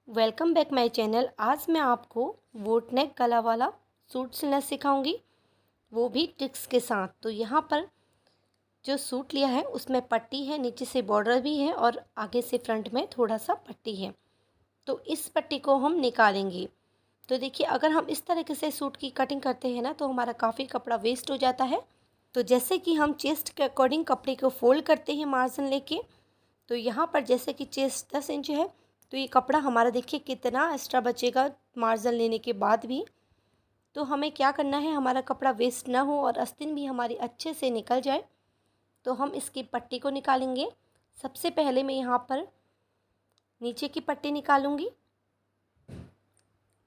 Welcome back my channel. आज मैं आपको बोट नेक गला वाला सूट सिलना सिखाऊंगी, वो भी ट्रिक्स के साथ। तो यहाँ पर जो सूट लिया है उसमें पट्टी है, नीचे से बॉर्डर भी है और आगे से फ्रंट में थोड़ा सा पट्टी है। तो इस पट्टी को हम निकालेंगे। तो देखिए, अगर हम इस तरीके से सूट की कटिंग करते हैं ना तो हमारा काफ़ी कपड़ा वेस्ट हो जाता है। तो जैसे कि हम चेस्ट के अकॉर्डिंग कपड़े को फोल्ड करते हैं मार्जिन लेके, तो यहाँ पर जैसे कि चेस्ट 10 इंच है तो ये कपड़ा हमारा देखिए कितना एक्स्ट्रा बचेगा मार्जिन लेने के बाद भी। तो हमें क्या करना है, हमारा कपड़ा वेस्ट ना हो और आस्तीन भी हमारी अच्छे से निकल जाए। तो हम इसकी पट्टी को निकालेंगे। सबसे पहले मैं यहाँ पर नीचे की पट्टी निकालूंगी।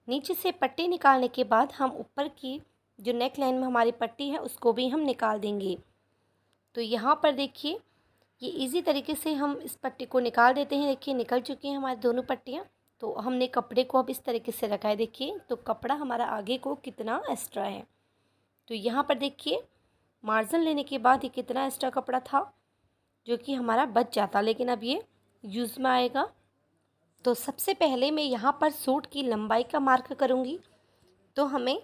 नीचे से पट्टी निकालने के बाद हम ऊपर की जो नेक लाइन में हमारी पट्टी है उसको भी हम निकाल देंगे। तो यहाँ पर देखिए, ये इजी तरीके से हम इस पट्टी को निकाल देते हैं। देखिए निकल चुकी हैं हमारी दोनों पट्टियाँ। तो हमने कपड़े को अब इस तरीके से रखा है। देखिए तो कपड़ा हमारा आगे को कितना एक्स्ट्रा है। तो यहाँ पर देखिए, मार्जिन लेने के बाद ये कितना एक्स्ट्रा कपड़ा था जो कि हमारा बच जाता, लेकिन अब ये यूज़ में आएगा। तो सबसे पहले मैं यहाँ पर सूट की लंबाई का मार्क करूँगी। तो हमें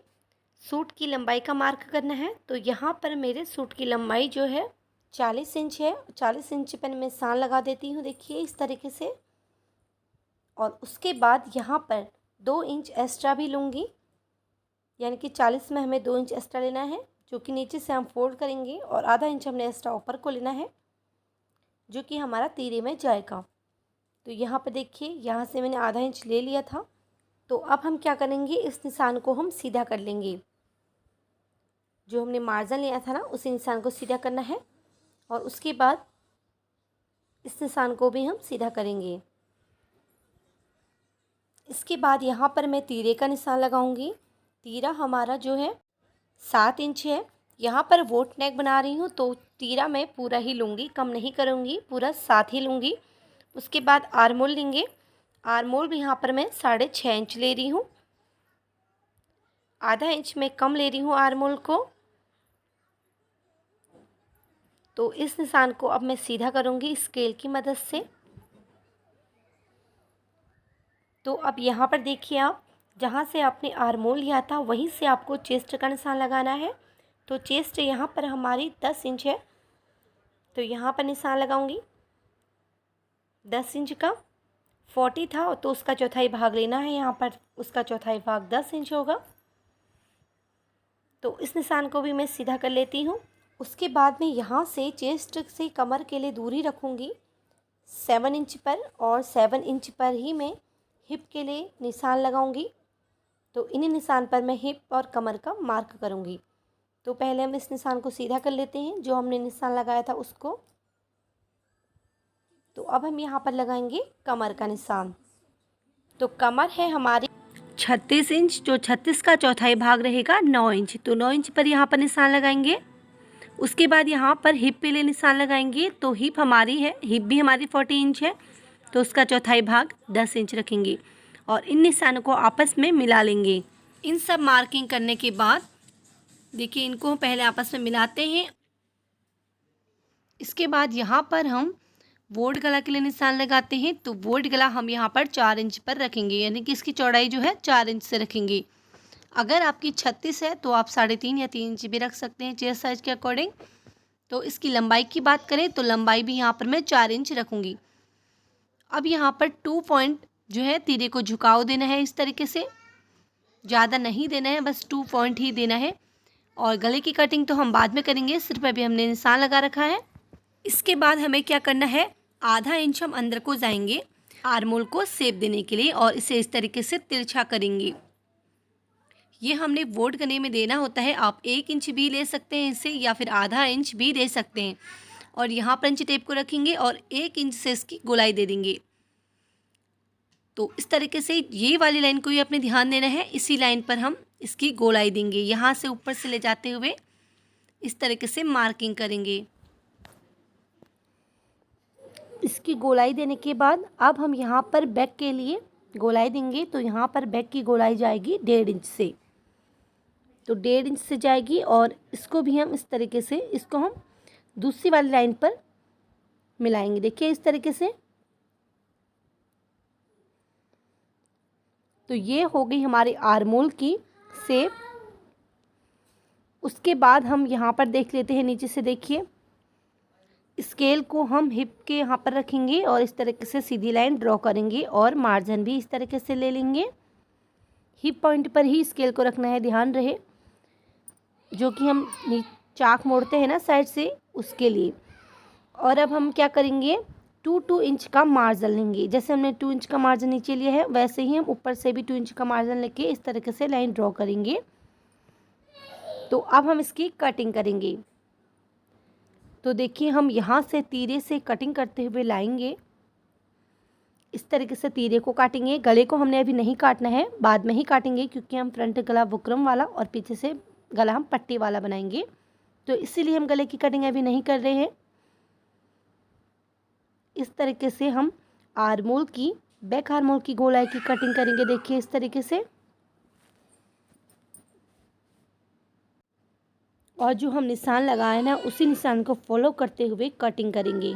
सूट की लंबाई का मार्क करना है। तो यहाँ पर मेरे सूट की लंबाई जो है 40 इंच है। 40 इंच पर मैं निशान लगा देती हूँ, देखिए इस तरीके से। और उसके बाद यहाँ पर 2 इंच एक्स्ट्रा भी लूँगी, यानी कि 40 में हमें 2 इंच एक्स्ट्रा लेना है, जो कि नीचे से हम फोल्ड करेंगे। और आधा इंच हमने एक्स्ट्रा ऊपर को लेना है, जो कि हमारा तीरे में जाएगा। तो यहाँ पर देखिए, यहाँ से मैंने आधा इंच ले लिया था। तो अब हम क्या करेंगे, इस निशान को हम सीधा कर लेंगे। जो हमने मार्जिन लिया था ना, उसी निशान को सीधा करना है। और उसके बाद इस निशान को भी हम सीधा करेंगे। इसके बाद यहाँ पर मैं तीरे का निशान लगाऊंगी। तीरा हमारा जो है 7 इंच है। यहाँ पर बोट नेक बना रही हूँ तो तीरा मैं पूरा ही लूँगी, कम नहीं करूँगी, पूरा 7 ही लूँगी। उसके बाद आर्मोल लेंगे। आर्मोल भी यहाँ पर मैं 6.5 इंच ले रही हूँ। आधा इंच मैं कम ले रही हूँ आर्मोल को। तो इस निशान को अब मैं सीधा करूँगी स्केल की मदद से। तो अब यहाँ पर देखिए, आप जहाँ से आपने आर्मोल लिया था वहीं से आपको चेस्ट का निशान लगाना है। तो चेस्ट यहाँ पर हमारी 10 इंच है। तो यहाँ पर निशान लगाऊंगी 10 इंच का। 40 था तो उसका चौथाई भाग लेना है, यहाँ पर उसका चौथाई भाग 10 इंच होगा। तो इस निशान को भी मैं सीधा कर लेती हूँ। उसके बाद मैं यहाँ से चेस्ट से कमर के लिए दूरी रखूँगी 7 इंच पर, और 7 इंच पर ही मैं हिप के लिए निशान लगाऊंगी। तो इन्हीं निशान पर मैं हिप और कमर का मार्क करूंगी। तो पहले हम इस निशान को सीधा कर लेते हैं, जो हमने निशान लगाया था उसको। तो अब हम यहाँ पर लगाएंगे कमर का निशान। तो कमर है हमारी 36 इंच, जो 36 का चौथाई भाग रहेगा 9 इंच। तो 9 इंच पर यहाँ पर निशान लगाएंगे। उसके बाद यहाँ पर हिप पे लिए निशान लगाएंगे। तो हिप हमारी है, हिप भी हमारी 40 इंच है, तो उसका चौथाई भाग 10 इंच रखेंगे। और इन निशानों को आपस में मिला लेंगे। इन सब मार्किंग करने के बाद देखिए, इनको पहले आपस में मिलाते हैं। इसके बाद यहाँ पर हम बोट गला के लिए निशान लगाते हैं। तो बोट गला हम यहाँ पर 4 इंच पर रखेंगे, यानी कि इसकी चौड़ाई जो है 4 इंच से रखेंगे। अगर आपकी 36 है तो आप 3.5 या 3 इंच भी रख सकते हैं चेस्ट साइज के अकॉर्डिंग। तो इसकी लंबाई की बात करें तो लंबाई भी यहाँ पर मैं 4 इंच रखूँगी। अब यहाँ पर 2 पॉइंट जो है तीरे को झुकाव देना है इस तरीके से, ज़्यादा नहीं देना है, बस 2 पॉइंट ही देना है। और गले की कटिंग तो हम बाद में करेंगे, सिर्फ अभी हमने निशान लगा रखा है। इसके बाद हमें क्या करना है, आधा इंच हम अंदर को जाएंगे आर्मोल को शेप देने के लिए, और इसे इस तरीके से तिरछा करेंगे। ये हमने बोट गले में देना होता है। आप 1 इंच भी ले सकते हैं इसे, या फिर आधा इंच भी दे सकते हैं। और यहाँ पर इंच टेप को रखेंगे और 1 इंच से इसकी गोलाई दे देंगे। तो इस तरीके से ये वाली लाइन को ही अपने ध्यान देना है, इसी लाइन पर हम इसकी गोलाई देंगे। यहाँ से ऊपर से ले जाते हुए इस तरीके से मार्किंग करेंगे। इसकी गोलाई देने के बाद अब हम यहाँ पर बैक के लिए गोलाई देंगे। तो यहाँ पर बैक की गोलाई जाएगी 1.5 इंच से। तो 1.5 इंच से जाएगी, और इसको भी हम इस तरीके से, इसको हम दूसरी वाली लाइन पर मिलाएंगे। देखिए इस तरीके से। तो ये हो गई हमारी आर्मोल की शेप। उसके बाद हम यहाँ पर देख लेते हैं, नीचे से देखिए स्केल को हम हिप के यहाँ पर रखेंगे और इस तरीके से सीधी लाइन ड्रॉ करेंगे और मार्जिन भी इस तरीके से ले लेंगे। हिप पॉइंट पर ही स्केल को रखना है, ध्यान रहे, जो कि हम चाक मोड़ते हैं ना साइड से, उसके लिए। और अब हम क्या करेंगे, 2 इंच का मार्जिन लेंगे। जैसे हमने 2 इंच का मार्जिन नीचे लिया है, वैसे ही हम ऊपर से भी 2 इंच का मार्जिन लेके इस तरीके से लाइन ड्रॉ करेंगे। तो अब हम इसकी कटिंग करेंगे। तो देखिए हम यहाँ से तीरे से कटिंग करते हुए लाएंगे, इस तरीके से तीरे को काटेंगे। गले को हमने अभी नहीं काटना है, बाद में ही काटेंगे, क्योंकि हम फ्रंट गला बुकरम वाला और पीछे से गला हम पट्टी वाला बनाएंगे, तो इसीलिए हम गले की कटिंग अभी नहीं कर रहे हैं। इस तरीके से हम आर्मोल की, बैक आर्मोल की गोलाई की कटिंग करेंगे। देखिए इस तरीके से, और जो हम निशान लगाए ना, उसी निशान को फॉलो करते हुए कटिंग करेंगे।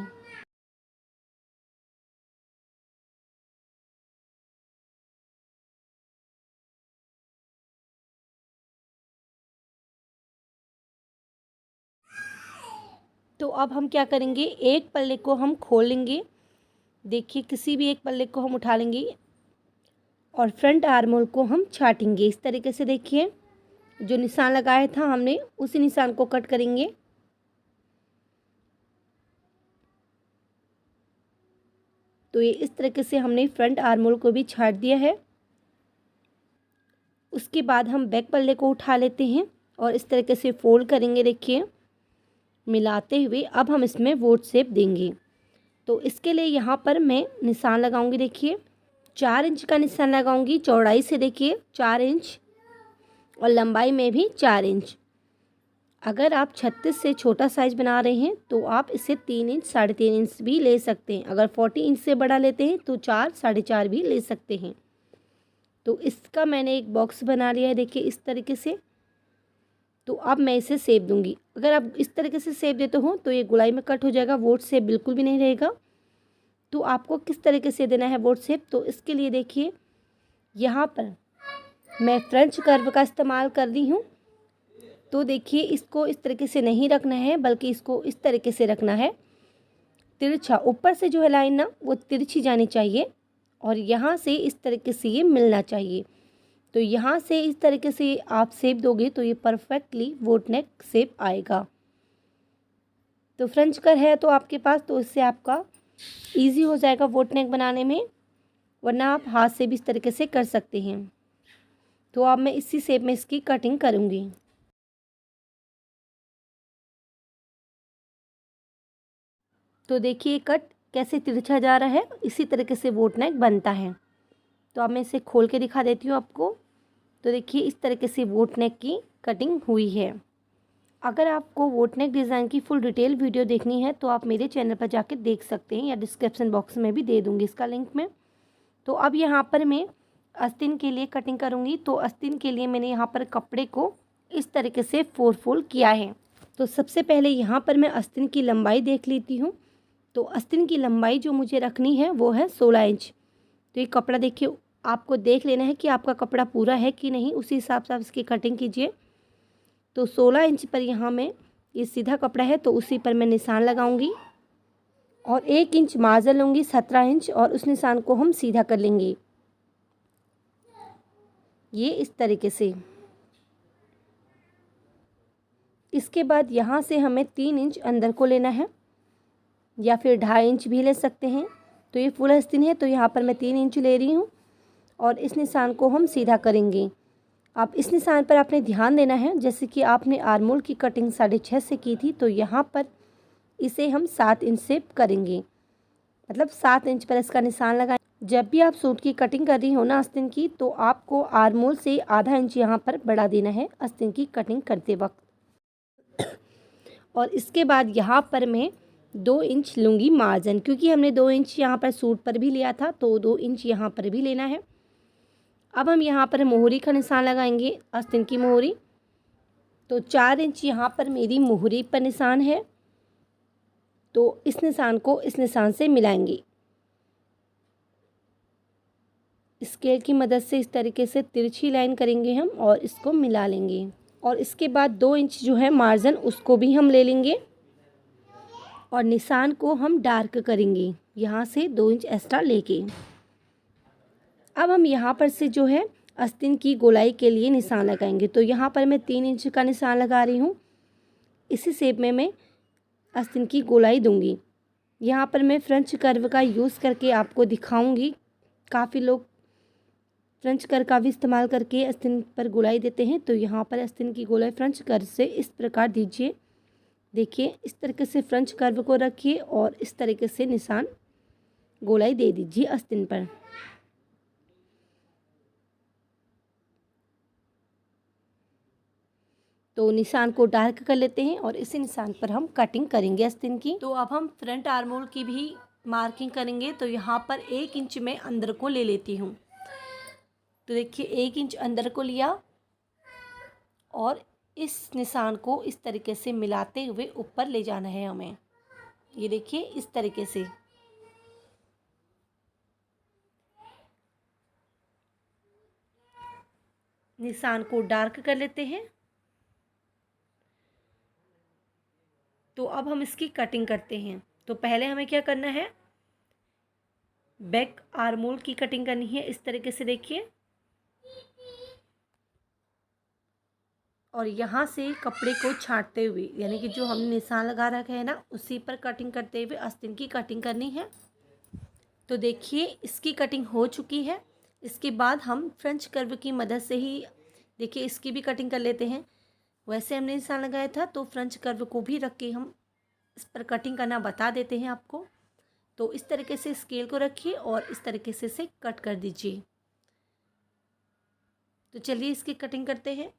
तो अब हम क्या करेंगे, एक पल्ले को हम खोल लेंगे। देखिए किसी भी एक पल्ले को हम उठा लेंगे और फ्रंट आर्मोल को हम छाटेंगे इस तरीके से। देखिए जो निशान लगाया था हमने, उसी निशान को कट करेंगे। तो ये इस तरीके से हमने फ्रंट आर्मोल को भी छाट दिया है। उसके बाद हम बैक पल्ले को उठा लेते हैं और इस तरीके से फोल्ड करेंगे। देखिए मिलाते हुए अब हम इसमें वोट शेप देंगे। तो इसके लिए यहाँ पर मैं निशान लगाऊंगी। देखिए 4 इंच का निशान लगाऊंगी चौड़ाई से, देखिए 4 इंच, और लंबाई में भी 4 इंच। अगर आप 36 से छोटा साइज बना रहे हैं तो आप इसे 3 इंच 3.5 इंच भी ले सकते हैं। अगर 40 इंच से बड़ा लेते हैं तो 4 4.5 भी ले सकते हैं। तो इसका मैंने एक बॉक्स बना लिया है, देखिए इस तरीके से। तो अब मैं इसे शेप दूंगी। अगर आप इस तरीके से शेप देते हो तो ये गोलाई में कट हो जाएगा, वोट शेप बिल्कुल भी नहीं रहेगा। तो आपको किस तरीके से देना है वोट शेप, तो इसके लिए देखिए यहाँ पर मैं फ्रेंच कर्व का इस्तेमाल कर रही हूँ। तो देखिए इसको इस तरीके से नहीं रखना है, बल्कि इसको इस तरीके से रखना है, तिरछा। ऊपर से जो है लाइन ना, वो तिरछी जानी चाहिए और यहाँ से इस तरीके से ये मिलना चाहिए। तो यहाँ से इस तरीके से आप शेप दोगे तो ये परफेक्टली वोट नेक शेप आएगा। तो फ्रेंच कर है तो आपके पास, तो इससे आपका इजी हो जाएगा वोट नेक बनाने में, वरना आप हाथ से भी इस तरीके से कर सकते हैं। तो अब मैं इसी शेप में इसकी कटिंग करूँगी। तो देखिए कट कैसे तिरछा जा रहा है, इसी तरीके से वोट नेक बनता है। तो अब मैं इसे खोल के दिखा देती हूँ आपको। तो देखिए इस तरीके से वोट नेक की कटिंग हुई है। अगर आपको वोट नेक डिज़ाइन की फुल डिटेल वीडियो देखनी है तो आप मेरे चैनल पर जाकर देख सकते हैं, या डिस्क्रिप्शन बॉक्स में भी दे दूँगी इसका लिंक में। तो अब यहाँ पर मैं आस्तीन के लिए कटिंग करूँगी। तो आस्तीन के लिए मैंने यहाँ पर कपड़े को इस तरीके से 4 फोल्ड किया है। तो सबसे पहले यहाँ पर मैं आस्तीन की लंबाई देख लेती हूँ। तो आस्तीन की लंबाई जो मुझे रखनी है वो है 16 इंच। तो ये कपड़ा देखिए, आपको देख लेना है कि आपका कपड़ा पूरा है कि नहीं, उसी हिसाब से आप इसकी कटिंग कीजिए। तो 16 इंच पर यहाँ में ये सीधा कपड़ा है, तो उसी पर मैं निशान लगाऊंगी और 1 इंच मार्जिन लूँगी 17 इंच, और उस निशान को हम सीधा कर लेंगे ये इस तरीके से। इसके बाद यहाँ से हमें 3 इंच अंदर को लेना है, या फिर 2.5 इंच भी ले सकते हैं। तो ये फुल आस्तीन है, तो यहाँ पर मैं 3 इंच ले रही हूँ और इस निशान को हम सीधा करेंगे। आप इस निशान पर आपने ध्यान देना है, जैसे कि आपने आर्मोल की कटिंग 6.5 से की थी, तो यहाँ पर इसे हम 7 इंच से करेंगे, मतलब 7 इंच पर इसका निशान लगाएं। जब भी आप सूट की कटिंग कर रही हो ना आस्तीन की, तो आपको आर्मोल से आधा इंच यहाँ पर बढ़ा देना है आस्तीन की कटिंग करते वक्त। और इसके बाद यहाँ पर मैं 2 इंच लूँगी मार्जिन, क्योंकि हमने 2 इंच यहाँ पर सूट पर भी लिया था, तो 2 इंच यहाँ पर भी लेना है। अब हम यहाँ पर मोहरी का निशान लगाएंगे, आस्तीन की मोहरी। तो 4 इंच यहाँ पर मेरी मोहरी पर निशान है, तो इस निशान को इस निशान से मिलाएंगे। स्केल की मदद से इस तरीके से तिरछी लाइन करेंगे हम और इसको मिला लेंगे। और इसके बाद 2 इंच जो है मार्जिन उसको भी हम ले लेंगे और निशान को हम डार्क करेंगे यहाँ से 2 इंच एक्स्ट्रा लेके। अब हम यहाँ पर से जो है आस्तीन की गोलाई के लिए निशान लगाएंगे। तो यहाँ पर मैं 3 इंच का निशान लगा रही हूँ। इसी शेप में मैं आस्तीन की गोलाई दूंगी। यहाँ पर मैं फ्रेंच कर्व का यूज़ करके आपको दिखाऊंगी। काफ़ी लोग फ्रेंच कर्व का भी इस्तेमाल करके आस्तीन पर गोलाई देते हैं। तो यहाँ पर आस्तीन की गोलाई फ्रेंच कर्व से इस प्रकार दीजिए। देखिए इस तरीके से फ्रेंच कर्व को रखिए और इस तरीके से निशान गोलाई दे दीजिए आस्तीन पर। तो निशान को डार्क कर लेते हैं और इसी निशान पर हम कटिंग करेंगे आस्तीन की। तो अब हम फ्रंट आर्म होल की भी मार्किंग करेंगे। तो यहाँ पर 1 इंच में अंदर को ले लेती हूँ। तो देखिए 1 इंच अंदर को लिया और इस निशान को इस तरीके से मिलाते हुए ऊपर ले जाना है हमें। ये देखिए इस तरीके से। निशान को डार्क कर लेते हैं। तो अब हम इसकी कटिंग करते हैं। तो पहले हमें क्या करना है, बैक आर्म होल की कटिंग करनी है इस तरीके से। देखिए और यहाँ से कपड़े को छांटते हुए, यानी कि जो हमने निशान लगा रखा है ना उसी पर कटिंग करते हुए आस्तीन की कटिंग करनी है। तो देखिए इसकी कटिंग हो चुकी है। इसके बाद हम फ्रेंच कर्व की मदद से ही देखिए इसकी भी कटिंग कर लेते हैं। वैसे हमने निशान लगाया था तो फ्रेंच कर्व को भी रख के हम इस पर कटिंग करना बता देते हैं आपको। तो इस तरीके से स्केल को रखिए और इस तरीके से कट कर दीजिए। तो चलिए इसकी कटिंग करते हैं।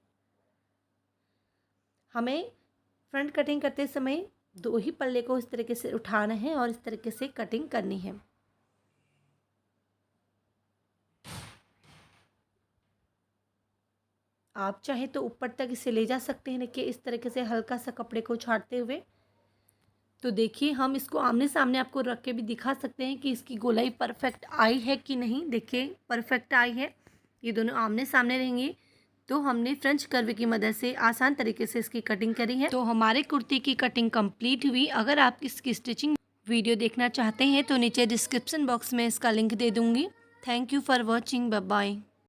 हमें फ्रंट कटिंग करते समय 2 ही पल्ले को इस तरीके से उठाना है और इस तरीके से कटिंग करनी है। आप चाहे तो ऊपर तक इसे ले जा सकते हैं। देखिए इस तरीके से हल्का सा कपड़े को छाटते हुए। तो देखिए हम इसको आमने सामने आपको रख के भी दिखा सकते हैं कि इसकी गोलाई परफेक्ट आई है कि नहीं। देखिए परफेक्ट आई है। ये दोनों आमने सामने रहेंगे। तो हमने फ्रेंच कर्व की मदद से आसान तरीके से इसकी कटिंग करी है। तो हमारे कुर्ती की कटिंग कंप्लीट हुई। अगर आप इसकी स्टिचिंग वीडियो देखना चाहते हैं तो नीचे डिस्क्रिप्शन बॉक्स में इसका लिंक दे दूँगी। Thank you for watching. Bye bye.